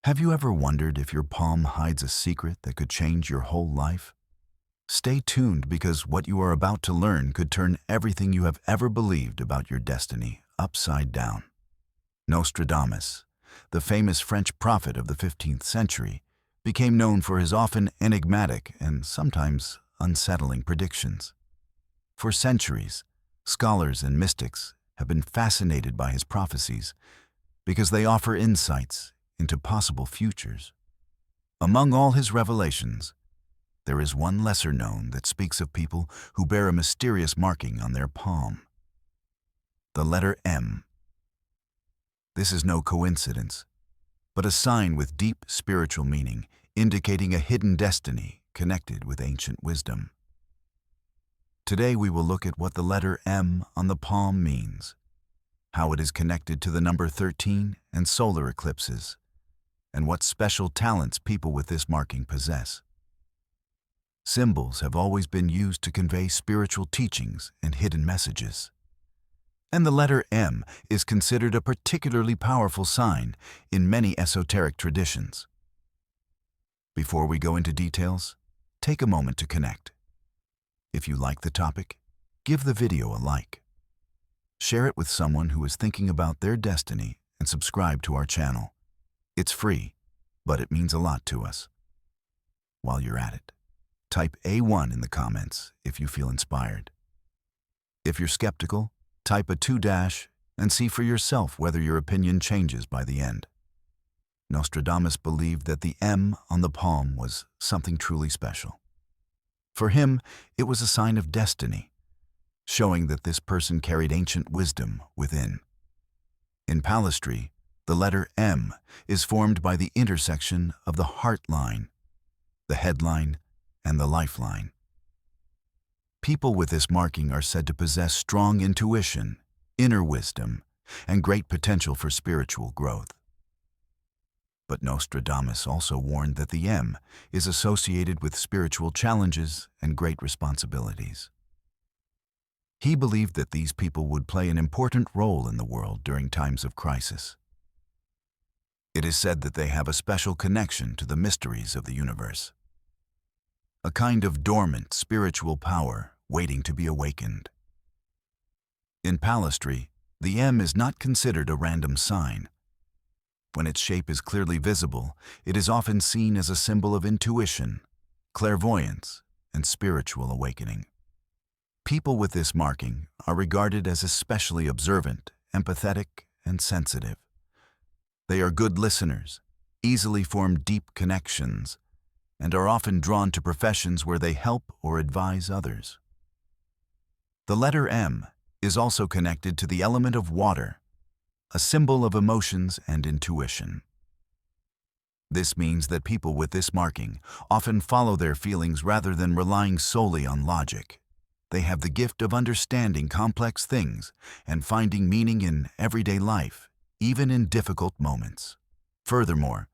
Have you ever wondered if your palm hides a secret that could change your whole life? Stay tuned because what you are about to learn could turn everything you have ever believed about your destiny upside down. Nostradamus, the famous French prophet of the 15th century, became known for his often enigmatic and sometimes unsettling predictions. For centuries, scholars and mystics have been fascinated by his prophecies because they offer insights into possible futures. Among all his revelations, there is one lesser known that speaks of people who bear a mysterious marking on their palm. The letter M. This is no coincidence, but a sign with deep spiritual meaning, indicating a hidden destiny connected with ancient wisdom. Today we will look at what the letter M on the palm means, how it is connected to the number 13 and solar eclipses, and what special talents people with this marking possess. Symbols have always been used to convey spiritual teachings and hidden messages. And the letter M is considered a particularly powerful sign in many esoteric traditions. Before we go into details, take a moment to connect. If you like the topic, give the video a like. Share it with someone who is thinking about their destiny and subscribe to our channel. It's free, but it means a lot to us. While you're at it, type A1 in the comments if you feel inspired. If you're skeptical, type a 2- and see for yourself whether your opinion changes by the end. Nostradamus believed that the M on the palm was something truly special. For him, it was a sign of destiny, showing that this person carried ancient wisdom within. In palestry, the letter M is formed by the intersection of the heart line, the headline, and the lifeline. People with this marking are said to possess strong intuition, inner wisdom, and great potential for spiritual growth. But Nostradamus also warned that the M is associated with spiritual challenges and great responsibilities. He believed that these people would play an important role in the world during times of crisis. It is said that they have a special connection to the mysteries of the universe, a kind of dormant spiritual power waiting to be awakened. In palestry, the M is not considered a random sign. When its shape is clearly visible, it is often seen as a symbol of intuition, clairvoyance, and spiritual awakening. People with this marking are regarded as especially observant, empathetic, and sensitive. They are good listeners, easily form deep connections, and are often drawn to professions where they help or advise others. The letter M is also connected to the element of water, a symbol of emotions and intuition. This means that people with this marking often follow their feelings rather than relying solely on logic. They have the gift of understanding complex things and finding meaning in everyday life, even in difficult moments. Furthermore,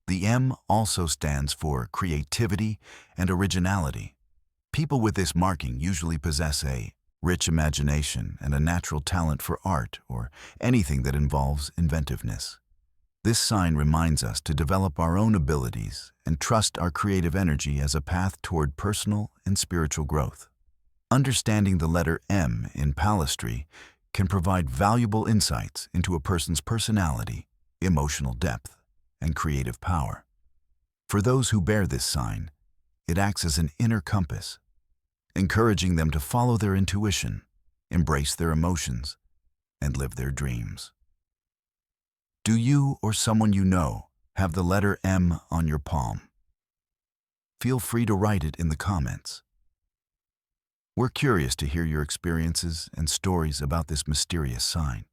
the M also stands for creativity and originality. People with this marking usually possess a rich imagination and a natural talent for art or anything that involves inventiveness. This sign reminds us to develop our own abilities and trust our creative energy as a path toward personal and spiritual growth. Understanding the letter M in palestry can provide valuable insights into a person's personality, emotional depth, and creative power. For those who bear this sign, it acts as an inner compass, encouraging them to follow their intuition, embrace their emotions, and live their dreams. Do you or someone you know have the letter M on your palm? Feel free to write it in the comments. We're curious to hear your experiences and stories about this mysterious sign.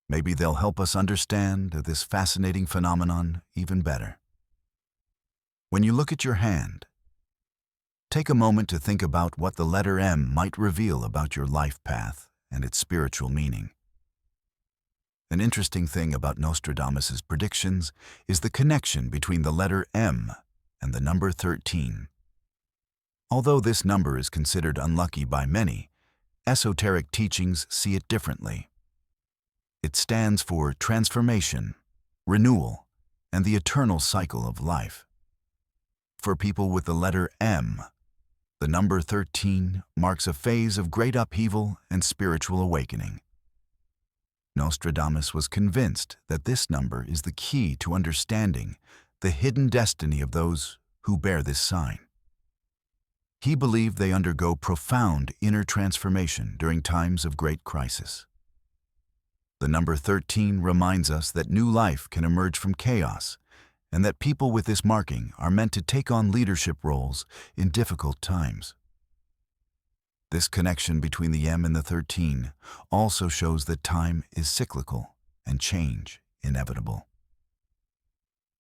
Maybe they'll help us understand this fascinating phenomenon even better. When you look at your hand, take a moment to think about what the letter M might reveal about your life path and its spiritual meaning. An interesting thing about Nostradamus's predictions is the connection between the letter M and the number 13. Although this number is considered unlucky by many, esoteric teachings see it differently. It stands for transformation, renewal, and the eternal cycle of life. For people with the letter M, the number 13 marks a phase of great upheaval and spiritual awakening. Nostradamus was convinced that this number is the key to understanding the hidden destiny of those who bear this sign. He believed they undergo profound inner transformation during times of great crisis. The number 13 reminds us that new life can emerge from chaos, and that people with this marking are meant to take on leadership roles in difficult times. This connection between the M and the 13 also shows that time is cyclical and change inevitable.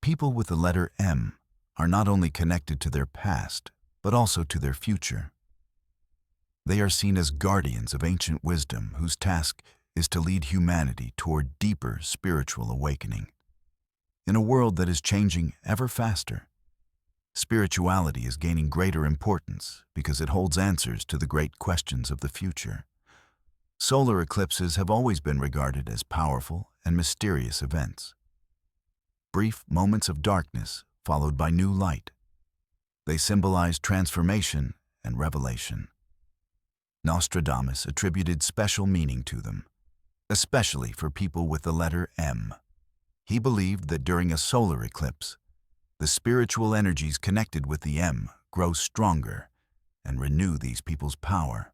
People with the letter M are not only connected to their past, but also to their future. They are seen as guardians of ancient wisdom whose task is to lead humanity toward deeper spiritual awakening. In a world that is changing ever faster, spirituality is gaining greater importance because it holds answers to the great questions of the future. Solar eclipses have always been regarded as powerful and mysterious events. Brief moments of darkness followed by new light. They symbolize transformation and revelation. Nostradamus attributed special meaning to them, especially for people with the letter M. He believed that during a solar eclipse, the spiritual energies connected with the M grow stronger and renew these people's power.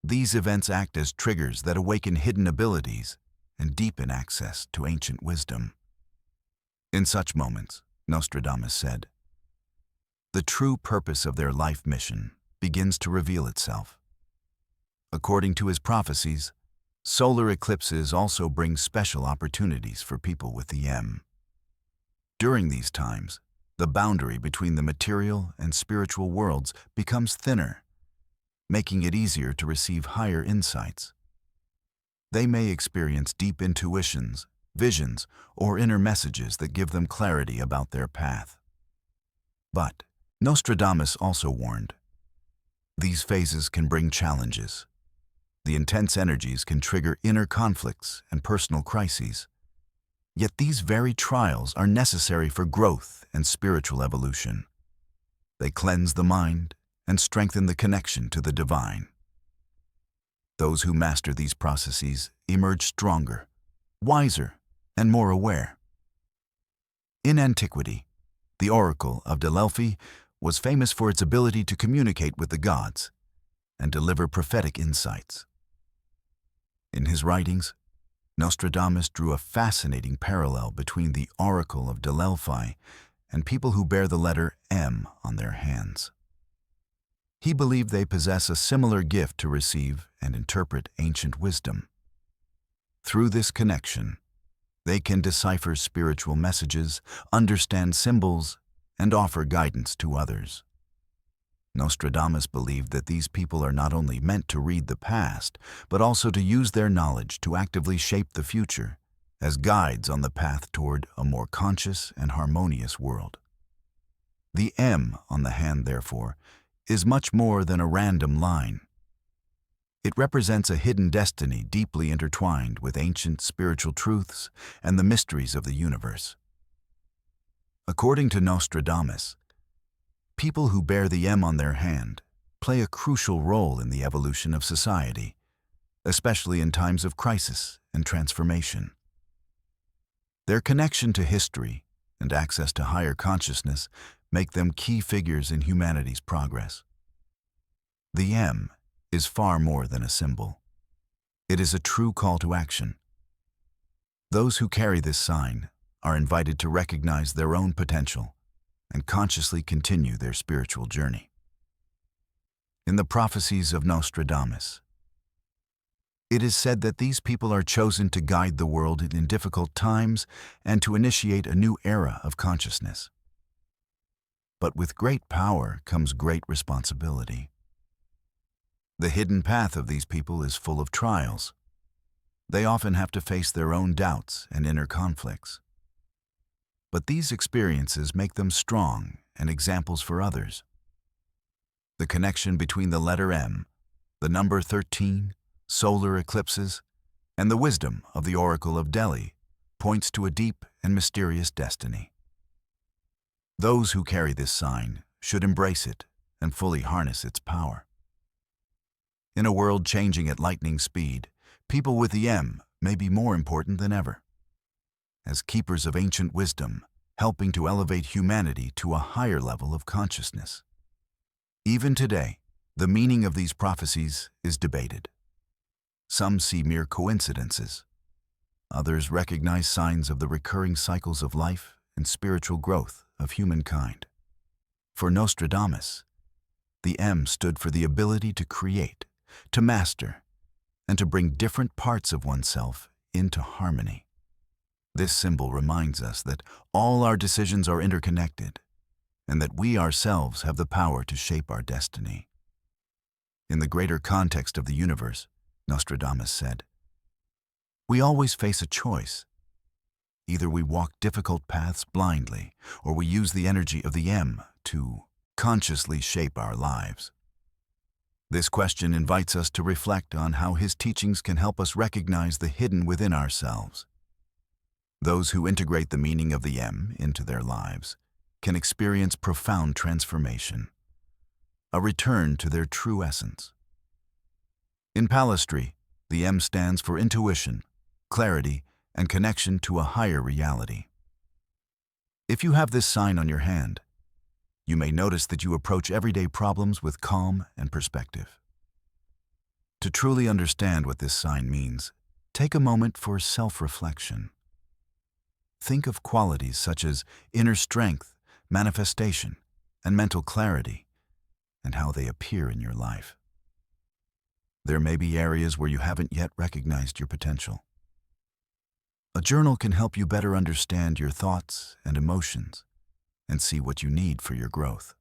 These events act as triggers that awaken hidden abilities and deepen access to ancient wisdom. In such moments, Nostradamus said, the true purpose of their life mission begins to reveal itself. According to his prophecies, solar eclipses also bring special opportunities for people with the M. During these times, the boundary between the material and spiritual worlds becomes thinner, making it easier to receive higher insights. They may experience deep intuitions, visions, or inner messages that give them clarity about their path. But Nostradamus also warned, these phases can bring challenges. The intense energies can trigger inner conflicts and personal crises. Yet these very trials are necessary for growth and spiritual evolution. They cleanse the mind and strengthen the connection to the divine. Those who master these processes emerge stronger, wiser, and more aware. In antiquity, the oracle of Delphi was famous for its ability to communicate with the gods and deliver prophetic insights. In his writings, Nostradamus drew a fascinating parallel between the oracle of Delphi and people who bear the letter M on their hands. He believed they possess a similar gift to receive and interpret ancient wisdom. Through this connection, they can decipher spiritual messages, understand symbols, and offer guidance to others. Nostradamus believed that these people are not only meant to read the past, but also to use their knowledge to actively shape the future as guides on the path toward a more conscious and harmonious world. The M on the hand, therefore, is much more than a random line. It represents a hidden destiny deeply intertwined with ancient spiritual truths and the mysteries of the universe. According to Nostradamus, people who bear the M on their hand play a crucial role in the evolution of society, especially in times of crisis and transformation. Their connection to history and access to higher consciousness make them key figures in humanity's progress. The M is far more than a symbol. It is a true call to action. Those who carry this sign are invited to recognize their own potential and consciously continue their spiritual journey. In the prophecies of Nostradamus, it is said that these people are chosen to guide the world in difficult times and to initiate a new era of consciousness. But with great power comes great responsibility. The hidden path of these people is full of trials. They often have to face their own doubts and inner conflicts. But these experiences make them strong and examples for others. The connection between the letter M, the number 13, solar eclipses, and the wisdom of the Oracle of Delhi points to a deep and mysterious destiny. Those who carry this sign should embrace it and fully harness its power. In a world changing at lightning speed, people with the M may be more important than ever. As keepers of ancient wisdom, helping to elevate humanity to a higher level of consciousness. Even today, the meaning of these prophecies is debated. Some see mere coincidences. Others recognize signs of the recurring cycles of life and spiritual growth of humankind. For Nostradamus, the M stood for the ability to create, to master, and to bring different parts of oneself into harmony. This symbol reminds us that all our decisions are interconnected, and that we ourselves have the power to shape our destiny. In the greater context of the universe, Nostradamus said, "We always face a choice. Either we walk difficult paths blindly, or we use the energy of the M to consciously shape our lives." This question invites us to reflect on how his teachings can help us recognize the hidden within ourselves. Those who integrate the meaning of the M into their lives can experience profound transformation, a return to their true essence. In palestry, the M stands for intuition, clarity, and connection to a higher reality. If you have this sign on your hand, you may notice that you approach everyday problems with calm and perspective. To truly understand what this sign means, take a moment for self-reflection. Think of qualities such as inner strength, manifestation, and mental clarity, and how they appear in your life. There may be areas where you haven't yet recognized your potential. A journal can help you better understand your thoughts and emotions and see what you need for your growth.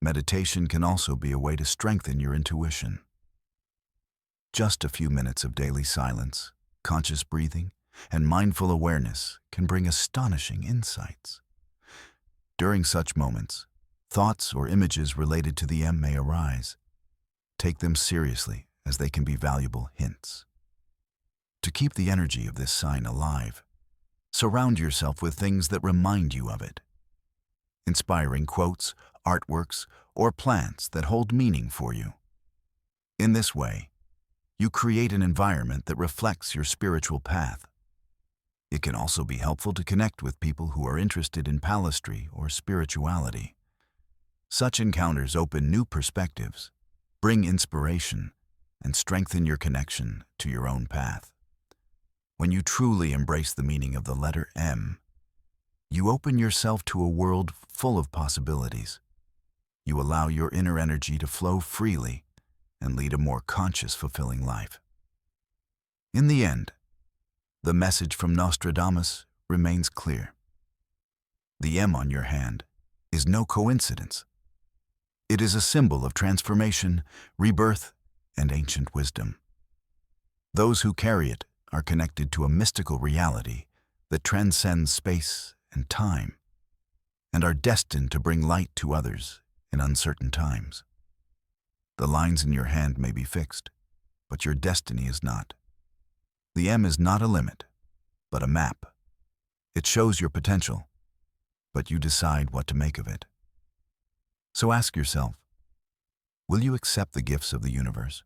Meditation can also be a way to strengthen your intuition. Just a few minutes of daily silence, conscious breathing, and mindful awareness can bring astonishing insights. During such moments, thoughts or images related to the M may arise. Take them seriously, as they can be valuable hints. To keep the energy of this sign alive, surround yourself with things that remind you of it. Inspiring quotes, artworks, or plants that hold meaning for you. In this way, you create an environment that reflects your spiritual path. It can also be helpful to connect with people who are interested in palestry or spirituality. Such encounters open new perspectives, bring inspiration, and strengthen your connection to your own path. When you truly embrace the meaning of the letter M, you open yourself to a world full of possibilities. You allow your inner energy to flow freely and lead a more conscious, fulfilling life. In the end, the message from Nostradamus remains clear. The M on your hand is no coincidence. It is a symbol of transformation, rebirth, and ancient wisdom. Those who carry it are connected to a mystical reality that transcends space and time, and are destined to bring light to others in uncertain times. The lines in your hand may be fixed, but your destiny is not. The M is not a limit, but a map. It shows your potential, but you decide what to make of it. So ask yourself, will you accept the gifts of the universe?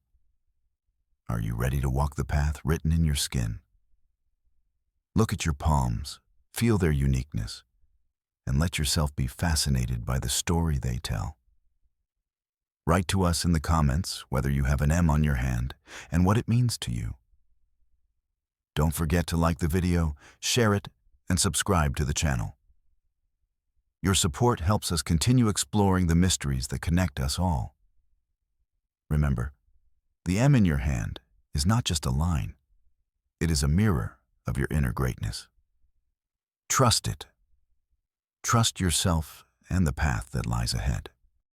Are you ready to walk the path written in your skin? Look at your palms, feel their uniqueness, and let yourself be fascinated by the story they tell. Write to us in the comments whether you have an M on your hand and what it means to you. Don't forget to like the video, share it, and subscribe to the channel. Your support helps us continue exploring the mysteries that connect us all. Remember, the M in your hand is not just a line. It is a mirror of your inner greatness. Trust it. Trust yourself and the path that lies ahead.